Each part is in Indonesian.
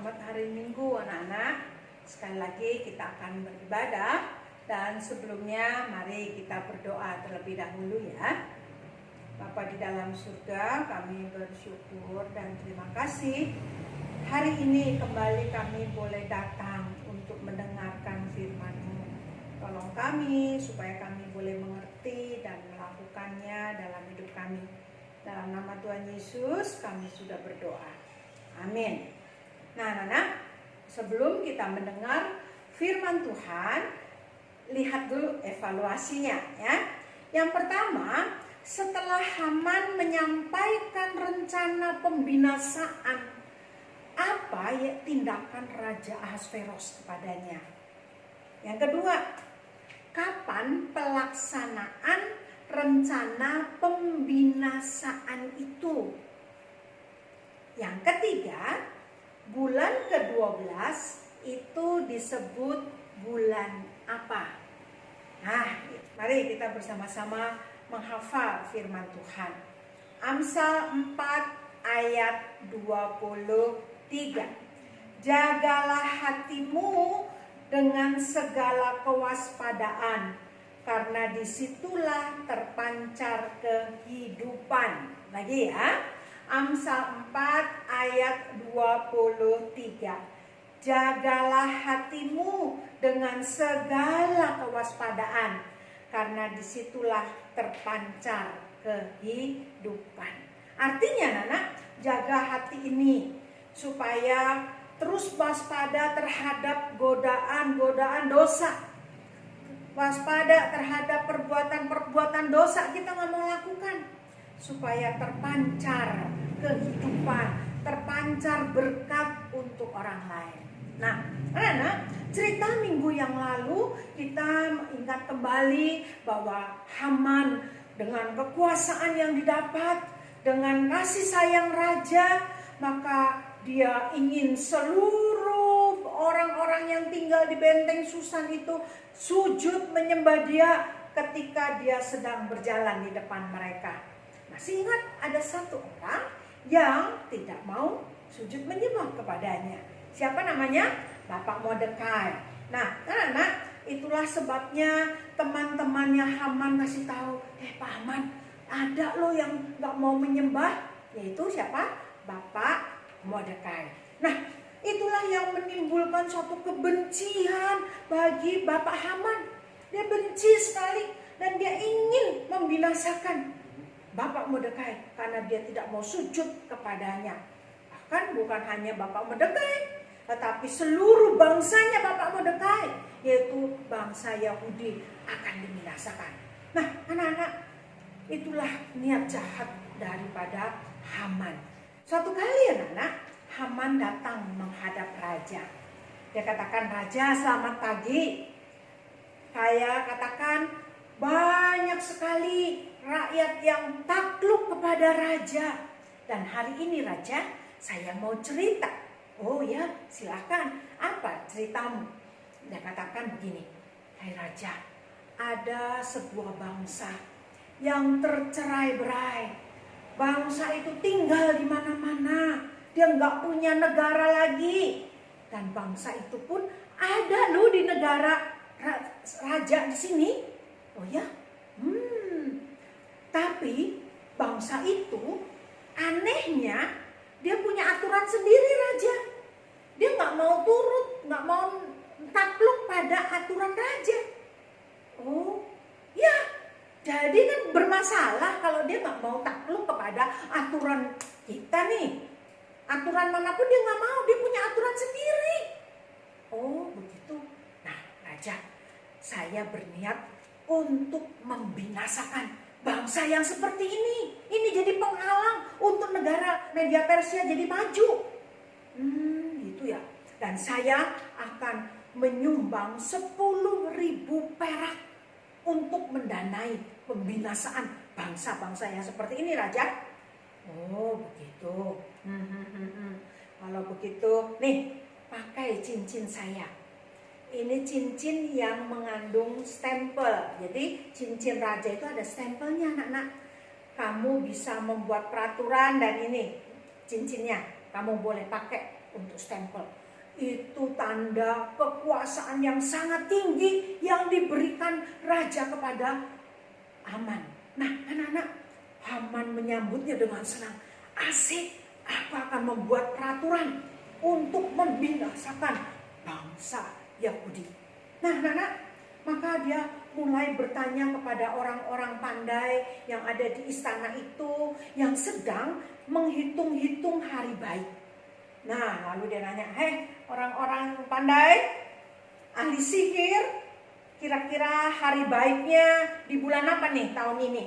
Selamat hari Minggu anak-anak. Sekali lagi kita akan beribadah. Dan sebelumnya mari kita berdoa terlebih dahulu ya. Bapa di dalam surga, kami bersyukur dan terima kasih. Hari ini kembali kami boleh datang untuk mendengarkan firman-Mu. Tolong kami supaya kami boleh mengerti dan melakukannya dalam hidup kami. Dalam nama Tuhan Yesus kami sudah berdoa. Amin. Nah, anak-anak, sebelum kita mendengar firman Tuhan, lihat dulu evaluasinya ya. Yang pertama, setelah Haman menyampaikan rencana pembinasaan, apa ya tindakan Raja Ahasveros kepadanya? Yang kedua, kapan pelaksanaan rencana pembinasaan itu? Yang ketiga, bulan ke-12 itu disebut bulan apa? Nah, mari kita bersama-sama menghafal firman Tuhan. Amsal 4 ayat 23. Jagalah hatimu dengan segala kewaspadaan, karena disitulah terpancar kehidupan. Lagi ya. Amsal 4 ayat 23. Jagalah hatimu dengan segala kewaspadaan, karena disitulah terpancar kehidupan. Artinya anak, jaga hati ini supaya terus waspada terhadap godaan-godaan dosa. Waspada terhadap perbuatan-perbuatan dosa kita nggak mau lakukan, supaya terpancar kehidupan, terpancar berkat untuk orang lain. Nah, anak-anak, cerita minggu yang lalu kita ingat kembali bahwa Haman dengan kekuasaan yang didapat, dengan kasih sayang raja, maka dia ingin seluruh orang-orang yang tinggal di benteng Susan itu sujud menyembah dia ketika dia sedang berjalan di depan mereka. Masih ingat ada satu orang yang tidak mau sujud menyembah kepadanya. Siapa namanya? Bapak Mordekai. Nah, anak-anak, itulah sebabnya teman-temannya Haman kasih tahu, Pak Haman, ada loh yang gak mau menyembah, yaitu siapa? Bapak Mordekai. Nah, itulah yang menimbulkan suatu kebencian bagi Bapak Haman. Dia benci sekali dan dia ingin membinasakan Bapak Mordekai karena dia tidak mau sujud kepadanya. Bahkan bukan hanya Bapak Mordekai, tetapi seluruh bangsanya Bapak Mordekai, yaitu bangsa Yahudi, akan dibinasakan. Nah, anak-anak, itulah niat jahat daripada Haman. Suatu kali anak-anak, Haman datang menghadap raja. Dia katakan, Raja, selamat pagi. Saya katakan, banyak sekali rakyat yang takluk kepada raja. Dan hari ini raja, saya mau cerita. Oh ya, silakan. Apa ceritamu? Dia katakan begini, hai raja, ada sebuah bangsa yang tercerai-berai. Bangsa itu tinggal di mana-mana. Dia nggak punya negara lagi. Dan bangsa itu pun ada loh di negara raja di sini. Oh ya, tapi bangsa itu anehnya dia punya aturan sendiri raja. Dia nggak mau turut, nggak mau takluk pada aturan raja. Oh, ya, jadi kan bermasalah kalau dia nggak mau takluk kepada aturan kita nih. Aturan manapun dia nggak mau, dia punya aturan sendiri. Oh, begitu. Nah, raja, saya berniat untuk membinasakan bangsa yang seperti ini. Ini jadi penghalang untuk negara Media Persia jadi maju. Gitu ya. Dan saya akan menyumbang 10.000 perak untuk mendanai pembinasaan bangsa-bangsa yang seperti ini, Raja. Oh, begitu. Kalau begitu, nih, pakai cincin saya. Ini cincin yang mengandung stempel. Jadi cincin raja itu ada stempelnya, anak-anak. Kamu bisa membuat peraturan dan ini cincinnya kamu boleh pakai untuk stempel. Itu tanda kekuasaan yang sangat tinggi yang diberikan raja kepada Haman. Nah, anak-anak, Haman menyambutnya dengan senang. Asik, aku akan membuat peraturan untuk membinasakan bangsa Yahudi. Nah, anak-anak, maka dia mulai bertanya kepada orang-orang pandai yang ada di istana itu, yang sedang menghitung-hitung hari baik. Nah, lalu dia nanya, "Hei, orang-orang pandai, ahli sihir, kira-kira hari baiknya di bulan apa nih tahun ini?"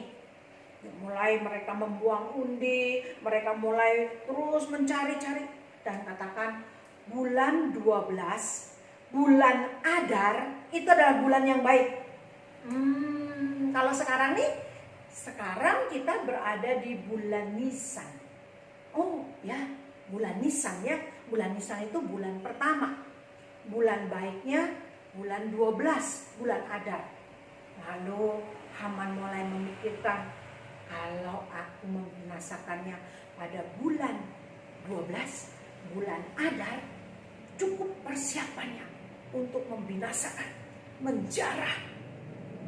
Mulai mereka membuang undi, mereka mulai terus mencari-cari dan katakan bulan 12, bulan Adar itu adalah bulan yang baik. Kalau sekarang nih, sekarang kita berada di bulan Nisan. Oh ya, bulan Nisan ya. Bulan Nisan itu bulan pertama. Bulan baiknya bulan 12, bulan Adar. Lalu Haman mulai memikirkan, kalau aku membinasakannya pada bulan 12, bulan Adar, cukup persiapannya untuk membinasakan, menjarah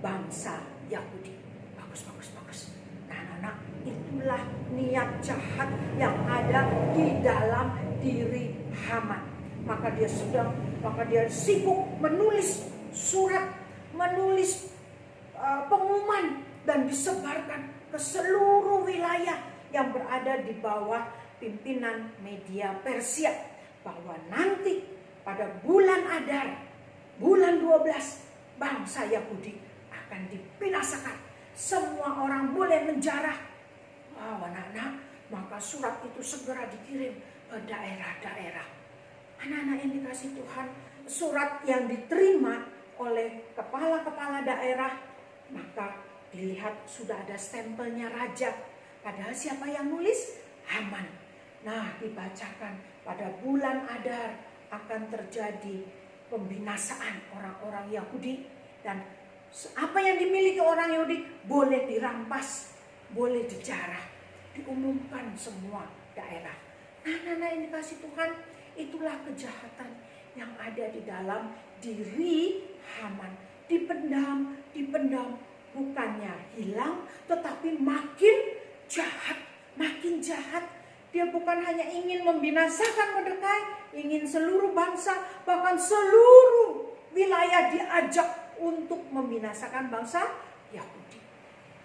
bangsa Yahudi. Bagus. Nah, anak, itulah niat jahat yang ada di dalam diri Haman. Maka dia sibuk menulis surat, menulis pengumuman dan disebarkan ke seluruh wilayah yang berada di bawah pimpinan media Persia, bahwa nanti pada bulan Adar, bulan 12, bangsa Yahudi akan dibinasakan. Semua orang boleh menjarah. Wow, anak-anak, maka surat itu segera dikirim ke daerah-daerah. Anak-anak yang dikasih Tuhan, surat yang diterima oleh kepala-kepala daerah, maka dilihat sudah ada stempelnya raja. Padahal siapa yang nulis? Haman. Nah, dibacakan pada bulan Adar akan terjadi pembinasaan orang-orang Yahudi, dan apa yang dimiliki orang Yahudi boleh dirampas, boleh dijarah, diumumkan semua daerah. Nah, anak-anak yang dikasih Tuhan, itulah kejahatan yang ada di dalam diri Haman. Dipendam, bukannya hilang, tetapi makin jahat. Dia bukan hanya ingin membinasakan Mordekai, ingin seluruh bangsa, bahkan seluruh wilayah diajak untuk membinasakan bangsa Yahudi.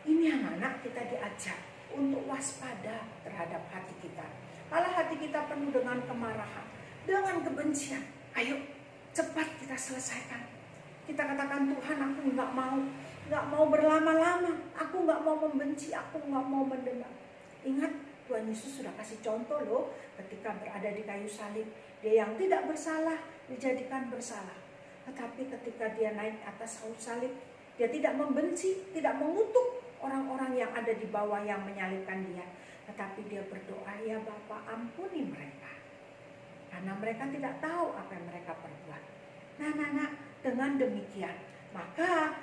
Ini anak-anak, kita diajak untuk waspada terhadap hati kita. Kalau hati kita penuh dengan kemarahan, dengan kebencian, ayo cepat kita selesaikan. Kita katakan, Tuhan, aku nggak mau berlama-lama, aku nggak mau membenci, aku nggak mau mendendam. Ingat, Tuhan Yesus sudah kasih contoh loh, ketika berada di kayu salib, dia yang tidak bersalah dijadikan bersalah. Tetapi ketika dia naik atas kayu salib, dia tidak membenci, tidak mengutuk orang-orang yang ada di bawah yang menyalibkan dia. Tetapi dia berdoa, ya Bapa, ampuni mereka, karena mereka tidak tahu apa yang mereka perbuat. Nah, dengan demikian, maka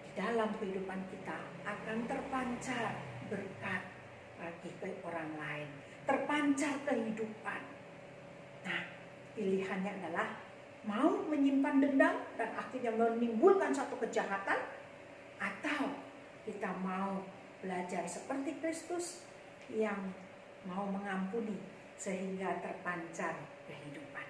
di dalam kehidupan kita akan terpancar berkat bagi orang lain, terpancar kehidupan. Nah, pilihannya adalah mau menyimpan dendam dan akhirnya menimbulkan satu kejahatan, atau kita mau belajar seperti Kristus yang mau mengampuni sehingga terpancar kehidupan.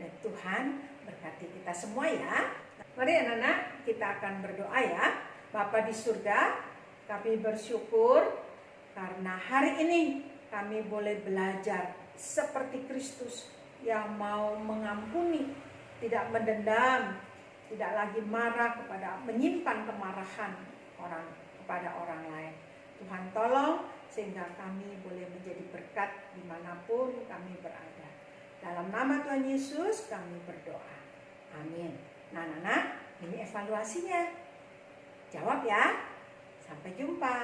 Dan Tuhan berkati kita semua ya. Mari anak-anak, kita akan berdoa ya. Bapa di surga, kami bersyukur karena hari ini kami boleh belajar seperti Kristus yang mau mengampuni, tidak mendendam, tidak lagi marah menyimpan kemarahan kepada orang lain. Tuhan tolong sehingga kami boleh menjadi berkat dimanapun kami berada. Dalam nama Tuhan Yesus kami berdoa. Amin. Nah, anak-anak, ini evaluasinya. Jawab ya. Sampai jumpa.